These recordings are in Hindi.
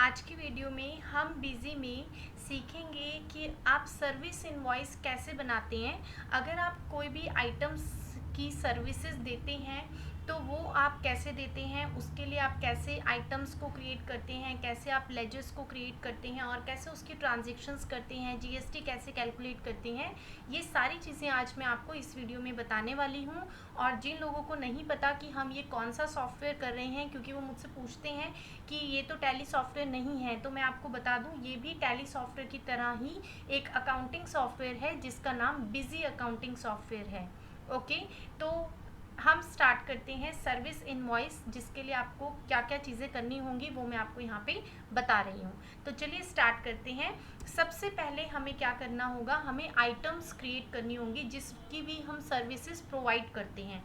आज की वीडियो में हम बिजी में सीखेंगे कि आप सर्विस इनवॉइस कैसे बनाते हैं। अगर आप कोई भी आइटम्स की सर्विसेज देते हैं तो वो आप कैसे देते हैं, उसके लिए आप कैसे आइटम्स को क्रिएट करते हैं, कैसे आप लेजर्स को क्रिएट करते हैं और कैसे उसकी ट्रांजैक्शंस करते हैं, जीएसटी कैसे कैलकुलेट करते हैं, ये सारी चीज़ें आज मैं आपको इस वीडियो में बताने वाली हूँ। और जिन लोगों को नहीं पता कि हम ये कौन सा सॉफ्टवेयर कर रहे हैं, क्योंकि वो मुझसे पूछते हैं कि ये तो टैली सॉफ्टवेयर नहीं है, तो मैं आपको बता दूं ये भी टैली सॉफ्टवेयर की तरह ही एक अकाउंटिंग सॉफ्टवेयर है जिसका नाम बिजी अकाउंटिंग सॉफ्टवेयर है। ओके, तो हम स्टार्ट करते हैं सर्विस इनवॉइस, जिसके लिए आपको क्या क्या चीज़ें करनी होंगी वो मैं आपको यहाँ पे बता रही हूँ। तो चलिए स्टार्ट करते हैं। सबसे पहले हमें क्या करना होगा, हमें आइटम्स क्रिएट करनी होंगी जिसकी भी हम सर्विसेज प्रोवाइड करते हैं।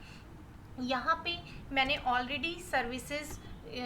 यहाँ पे मैंने ऑलरेडी सर्विसेज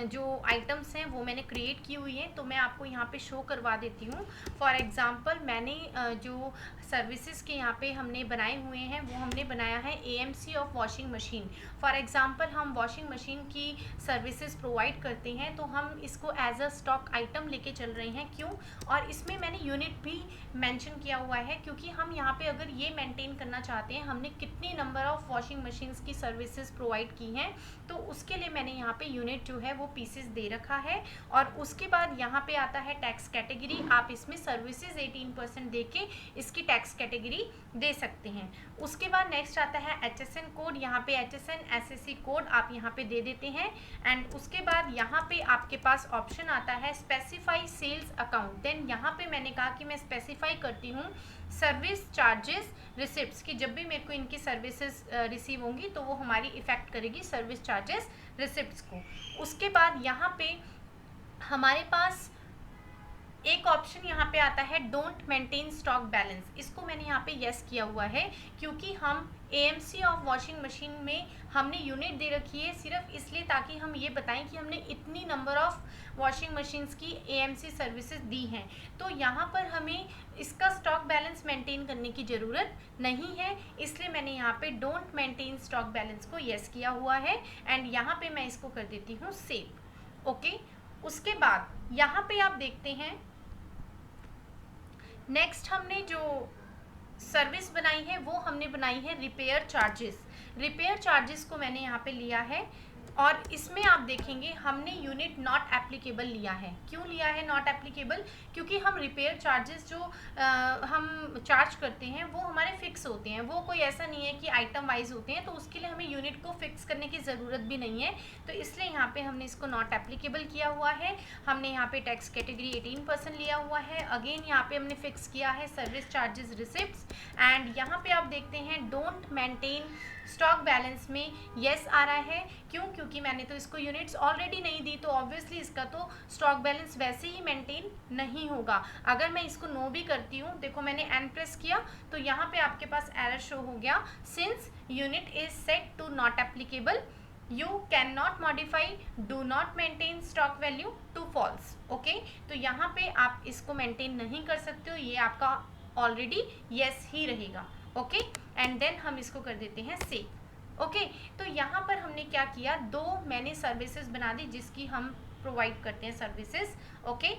जो आइटम्स हैं वो मैंने क्रिएट की हुई हैं, तो मैं आपको यहाँ पे शो करवा देती हूँ। फॉर एग्जांपल मैंने जो सर्विसेज के यहाँ पे हमने बनाए हुए हैं वो हमने बनाया है AMC of washing machine. For example हम वॉशिंग मशीन की सर्विसेज प्रोवाइड करते हैं, तो हम इसको एज अ स्टॉक आइटम लेके चल रहे हैं। क्यों? और इसमें मैंने यूनिट भी मेंशन किया हुआ है, क्योंकि हम यहाँ पे अगर ये मेंटेन करना चाहते हैं हमने कितनी नंबर ऑफ वॉशिंग मशीन्स की सर्विसेज प्रोवाइड की हैं, तो उसके लिए मैंने यहाँ पे यूनिट जो है वो पीसेस दे रखा है। और उसके बाद यहाँ पे आता है टैक्स कैटेगरी, आप इसमें सर्विसेज 18% दे के इसकी टैक्स कैटेगरी दे सकते हैं। उसके बाद नेक्स्ट आता है HSN कोड, यहाँ पे HSN SSC कोड आप यहाँ पे दे देते हैं। एंड उसके बाद यहाँ पे आपके पास ऑप्शन आता है स्पेसिफाई सेल्स अकाउंट। देन यहाँ पे मैंने कहा कि मैं स्पेसिफाई करती हूँ सर्विस चार्जेस रिसिप्ट्स की, जब भी मेरे को इनकी सर्विसेज रिसीव होंगी तो वो हमारी इफेक्ट करेगी सर्विस चार्जेस रिसिप्ट्स को। उसके बाद यहाँ पे हमारे पास एक ऑप्शन यहाँ पे आता है डोंट मेंटेन स्टॉक बैलेंस, इसको मैंने यहाँ पे यस किया हुआ है, क्योंकि हम एएमसी ऑफ वॉशिंग मशीन में हमने यूनिट दे रखी है सिर्फ इसलिए ताकि हम ये बताएं कि हमने इतनी नंबर ऑफ वॉशिंग मशीन्स की एएमसी सर्विसेज दी हैं। तो यहाँ पर हमें इसका स्टॉक बैलेंस मेंटेन करने की ज़रूरत नहीं है, इसलिए मैंने यहाँ पे डोंट मेंटेन स्टॉक बैलेंस को यस किया हुआ है। एंड यहाँ पे मैं इसको कर देती हूँ सेव। ओके, उसके बाद यहाँ पे आप देखते हैं नेक्स्ट हमने जो सर्विस बनाई है वो हमने बनाई है रिपेयर चार्जेस। रिपेयर चार्जेस को मैंने यहाँ पे लिया है और इसमें आप देखेंगे हमने यूनिट नॉट एप्लीकेबल लिया है। क्यों लिया है नॉट एप्लीकेबल? क्योंकि हम रिपेयर चार्जेस जो हम चार्ज करते हैं वो हमारे फिक्स होते हैं, वो कोई ऐसा नहीं है कि आइटम वाइज होते हैं, तो उसके लिए हमें यूनिट को फिक्स करने की ज़रूरत भी नहीं है। तो इसलिए यहाँ पे हमने इसको नॉट एप्लीकेबल किया हुआ है। हमने यहाँ पे टैक्स कैटेगरी 18% लिया हुआ है। अगेन यहाँ पे हमने फिक्स किया है सर्विस चार्जेस रिसिप्ट्स। एंड यहाँ पे आप देखते हैं डोंट मेंटेन स्टॉक बैलेंस में यस आ रहा है। क्यों? क्योंकि मैंने तो इसको यूनिट्स ऑलरेडी नहीं दी, तो ऑब्वियसली इसका तो स्टॉक बैलेंस वैसे ही मेंटेन नहीं होगा। अगर मैं इसको नो भी करती हूँ, देखो मैंने एन प्रेस किया तो यहाँ पे आपके पास एरर शो हो गया, since unit is set to not applicable you can not modify do not maintain stock value to false. Okay, तो यहाँ पे आप इसको मेंटेन नहीं कर सकते हो, ये आपका ऑलरेडी यस ही रहेगा। ओके, एंड देन हम इसको कर देते हैं सेव। ओके, तो यहाँ पर हमने क्या किया, दो मैंने सर्विसेज बना दी जिसकी हम प्रोवाइड करते हैं सर्विसेज। ओके,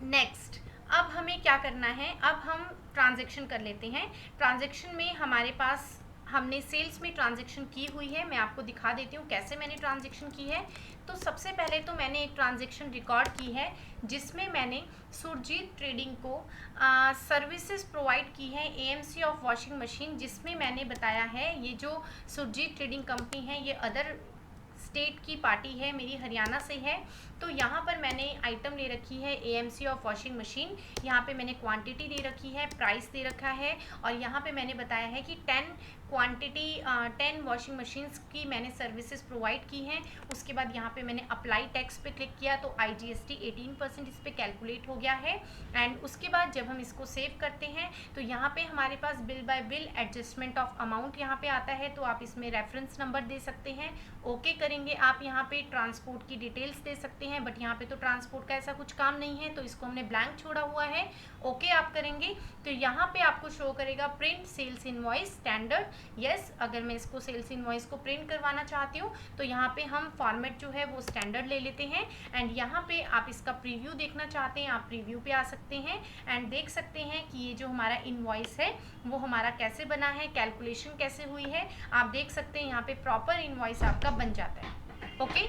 नेक्स्ट अब हमें क्या करना है, अब हम ट्रांजैक्शन कर लेते हैं। ट्रांजैक्शन में हमारे पास हमने सेल्स में ट्रांजैक्शन की हुई है, मैं आपको दिखा देती हूँ कैसे मैंने ट्रांजैक्शन की है। तो सबसे पहले तो मैंने एक ट्रांजैक्शन रिकॉर्ड की है जिसमें मैंने सुरजीत ट्रेडिंग को सर्विसेज प्रोवाइड की है एएमसी ऑफ वॉशिंग मशीन, जिसमें मैंने बताया है ये जो सुरजीत ट्रेडिंग कंपनी है ये अदर स्टेट की पार्टी है, मेरी हरियाणा से है। तो यहाँ पर मैंने आइटम ले रखी है एएमसी ऑफ वॉशिंग मशीन, यहाँ पे मैंने क्वांटिटी दे रखी है, प्राइस दे रखा है, और यहाँ पे मैंने बताया है कि 10 वॉशिंग मशीन्स की मैंने सर्विसेज प्रोवाइड की हैं। उसके बाद यहाँ पे मैंने अप्लाई टैक्स पे क्लिक किया तो IGST 18% इस पर कैलकुलेट हो गया है। एंड उसके बाद जब हम इसको सेव करते हैं तो यहाँ पे हमारे पास bill by bill adjustment of amount यहाँ पे आता है, तो आप इसमें रेफरेंस नंबर दे सकते हैं। ओके करेंगे आप यहाँ पे ट्रांसपोर्ट की डिटेल्स दे सकते सकते हैं, बट यहाँ पे तो ट्रांसपोर्ट का ऐसा कुछ काम नहीं है, तो इसको हमने ब्लैंक छोड़ा हुआ है। ओके आप करेंगे तो यहाँ पे आपको शो करेगा print sales invoice standard. Yes, अगर मैं इसको सेल्स इनवॉइस को प्रिंट करवाना चाहती हूँ तो यहाँ पे हम फॉर्मेट जो है वो स्टैंडर्ड ले लेते हैं। एंड यहाँ पे आप इसका प्रीव्यू देखना चाहते हैं, आप प्रीव्यू पे आ सकते हैं एंड देख सकते हैं कि ये जो हमारा इनवॉइस है वो हमारा कैसे बना है, कैलकुलेशन कैसे हुई है। आप देख सकते हैं यहाँ पे प्रॉपर इनवॉइस आपका बन जाता है। ओके,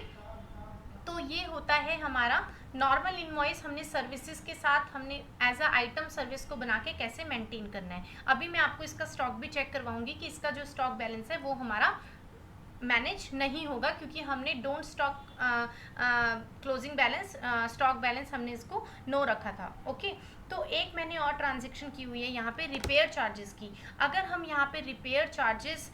तो ये होता है हमारा नॉर्मल इनवॉइस। हमने सर्विसेज के साथ हमने एज अ आइटम सर्विस को बना के कैसे मेंटेन करना है। अभी मैं आपको इसका स्टॉक भी चेक करवाऊंगी कि इसका जो स्टॉक बैलेंस है वो हमारा मैनेज नहीं होगा, क्योंकि हमने don't stock closing balance, stock balance हमने इसको नो रखा था। ओके, तो एक मैंने और ट्रांजैक्शन की हुई है यहाँ पे रिपेयर चार्जेस की। अगर हम यहाँ पे रिपेयर चार्जेस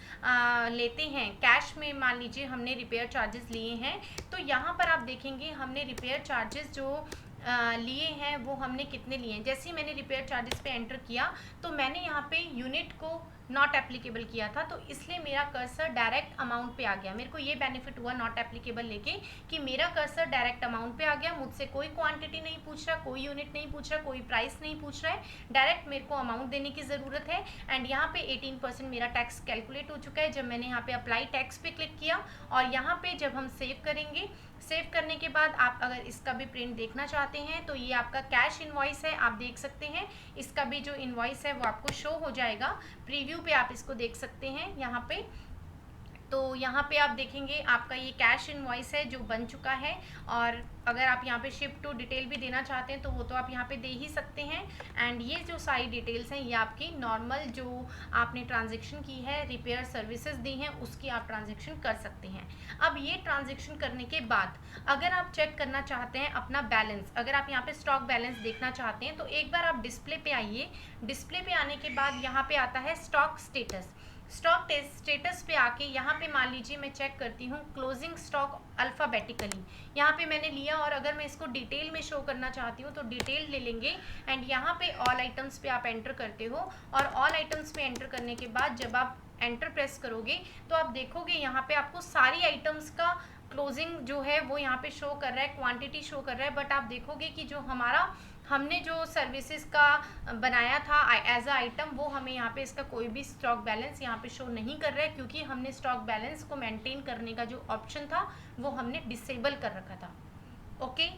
लेते हैं कैश में, मान लीजिए हमने रिपेयर चार्जेस लिए हैं, तो यहाँ पर आप देखेंगे हमने रिपेयर चार्जेस जो लिए हैं वो हमने कितने लिए हैं। जैसे ही मैंने रिपेयर चार्जेस पे एंटर किया तो मैंने यहाँ पे यूनिट को नॉट एप्लीकेबल किया था, तो इसलिए मेरा कर्सर डायरेक्ट अमाउंट पे आ गया। मेरे को ये बेनिफिट हुआ नॉट एप्लीकेबल लेके कि मेरा कर्सर डायरेक्ट अमाउंट पे आ गया। मुझसे कोई क्वांटिटी नहीं पूछ रहा, कोई यूनिट नहीं पूछ रहा, कोई प्राइस नहीं पूछ रहा है, डायरेक्ट मेरे को अमाउंट देने की ज़रूरत है। एंड यहाँ पे 18% मेरा टैक्स कैलकुलेट हो चुका है जब मैंने यहाँ पे अप्लाई टैक्स पे क्लिक किया। और यहाँ पे जब हम सेव करेंगे, सेव करने के बाद आप अगर इसका भी प्रिंट देखना चाहते हैं तो ये आपका कैश इनवॉइस है, आप देख सकते हैं। इसका भी जो इनवॉइस है वो आपको शो हो जाएगा, प्रीव्यू पे आप इसको देख सकते हैं यहाँ पे। तो यहाँ पे आप देखेंगे आपका ये कैश इनवॉइस है जो बन चुका है। और अगर आप यहाँ पे शिप टू डिटेल भी देना चाहते हैं तो वो तो आप यहाँ पे दे ही सकते हैं। एंड ये जो सारी डिटेल्स हैं ये आपकी नॉर्मल जो आपने ट्रांजैक्शन की है, रिपेयर सर्विसेज दी हैं, उसकी आप ट्रांजैक्शन कर सकते हैं। अब ये ट्रांजैक्शन करने के बाद अगर आप चेक करना चाहते हैं अपना बैलेंस, अगर आप यहाँ पे स्टॉक बैलेंस देखना चाहते हैं तो एक बार आप डिस्प्ले पे आइए। डिस्प्ले पे आने के बाद यहाँ पे आता है स्टॉक स्टेटस। स्टॉक स्टेटस पे आके यहाँ पे मान लीजिए मैं चेक करती हूँ क्लोजिंग स्टॉक अल्फ़ाबेटिकली, यहाँ पे मैंने लिया। और अगर मैं इसको डिटेल में शो करना चाहती हूँ तो डिटेल ले लेंगे। एंड यहाँ पे ऑल आइटम्स पे आप एंटर करते हो, और ऑल आइटम्स पे एंटर करने के बाद जब आप एंटर प्रेस करोगे तो आप देखोगे यहाँ पे आपको सारी आइटम्स का क्लोजिंग जो है वो यहाँ पे शो कर रहा है, क्वांटिटी शो कर रहा है। बट आप देखोगे कि जो हमने जो सर्विसेज का बनाया था एज अ आइटम, वो हमें यहाँ पे इसका कोई भी स्टॉक बैलेंस यहाँ पे शो नहीं कर रहा है, क्योंकि हमने स्टॉक बैलेंस को मेंटेन करने का जो ऑप्शन था वो हमने डिसेबल कर रखा था। ओके,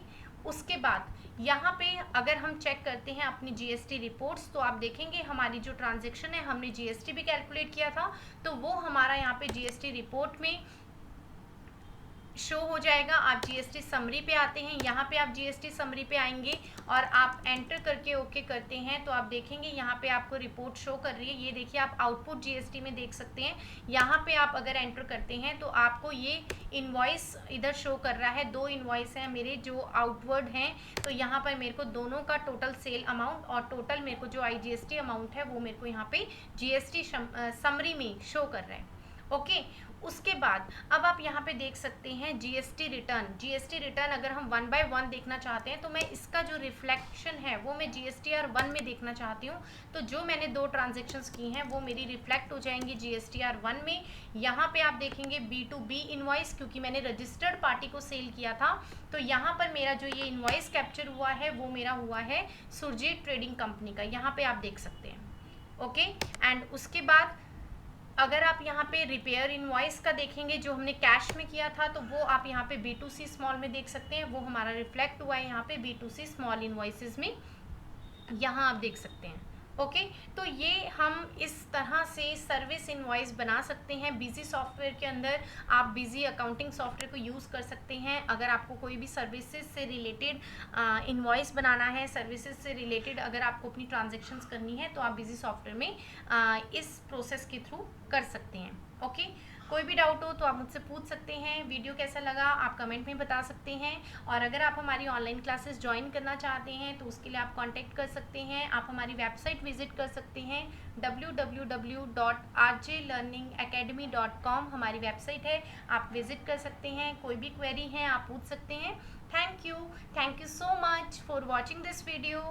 उसके बाद यहाँ पे अगर हम चेक करते हैं अपनी जीएसटी रिपोर्ट्स तो आप देखेंगे हमारी जो ट्रांजैक्शन है हमने जीएसटी भी कैलकुलेट किया था, तो वो हमारा यहाँ पे जीएसटी रिपोर्ट में शो हो जाएगा। आप जीएसटी समरी पे आते हैं, यहाँ पे आप जीएसटी समरी पे आएंगे और आप एंटर करके ओके करते हैं तो आप देखेंगे यहाँ पे आपको रिपोर्ट शो कर रही है। ये देखिए आप आउटपुट जीएसटी में देख सकते हैं। यहाँ पे आप अगर एंटर करते हैं तो आपको ये इनवॉइस इधर शो कर रहा है। 2 इनवॉइस हैं मेरे जो आउटवर्ड हैं, तो यहाँ पर मेरे को दोनों का टोटल सेल अमाउंट और टोटल मेरे को जो आईजीएसटी अमाउंट है वो मेरे को यहाँ पे जीएसटी समरी में शो कर रहा है। ओके, उसके बाद अब आप यहाँ पे देख सकते हैं जीएसटी रिटर्न। जीएसटी रिटर्न अगर हम 1 बाय 1 देखना चाहते हैं तो मैं इसका जो रिफ्लेक्शन है वो मैं जीएसटीआर 1 में देखना चाहती हूँ। तो जो मैंने 2 ट्रांजैक्शंस की हैं वो मेरी रिफ्लेक्ट हो जाएंगी जीएसटीआर 1 में। यहाँ पे आप देखेंगे B2B इनवॉइस, क्योंकि मैंने रजिस्टर्ड पार्टी को सेल किया था, तो यहाँ पर मेरा जो ये इनवॉइस कैप्चर हुआ है वो मेरा हुआ है सुरजीत ट्रेडिंग कंपनी का, यहाँ पे आप देख सकते हैं। ओके, एंड उसके बाद अगर आप यहाँ पे रिपेयर इनवॉइस का देखेंगे जो हमने कैश में किया था तो वो आप यहाँ पे B2C स्मॉल में देख सकते हैं, वो हमारा रिफ्लेक्ट हुआ है यहाँ पे B2C स्मॉल इनवॉइसेस में, यहाँ आप देख सकते हैं। ओके, तो ये हम इस तरह से सर्विस इनवॉइस बना सकते हैं। बिजी सॉफ्टवेयर के अंदर आप बिजी अकाउंटिंग सॉफ्टवेयर को यूज़ कर सकते हैं। अगर आपको कोई भी सर्विसेज से रिलेटेड इनवॉइस बनाना है, सर्विसेज से रिलेटेड अगर आपको अपनी ट्रांजैक्शंस करनी है तो आप बिजी सॉफ्टवेयर में इस प्रोसेस के थ्रू कर सकते हैं। ओके, कोई भी डाउट हो तो आप मुझसे पूछ सकते हैं। वीडियो कैसा लगा आप कमेंट में बता सकते हैं। और अगर आप हमारी ऑनलाइन क्लासेस ज्वाइन करना चाहते हैं तो उसके लिए आप कांटेक्ट कर सकते हैं। आप हमारी वेबसाइट विजिट कर सकते हैं www.rjlearningacademy.com हमारी वेबसाइट है, आप विजिट कर सकते हैं। कोई भी क्वेरी है आप पूछ सकते हैं। Thank you so much for watching this video.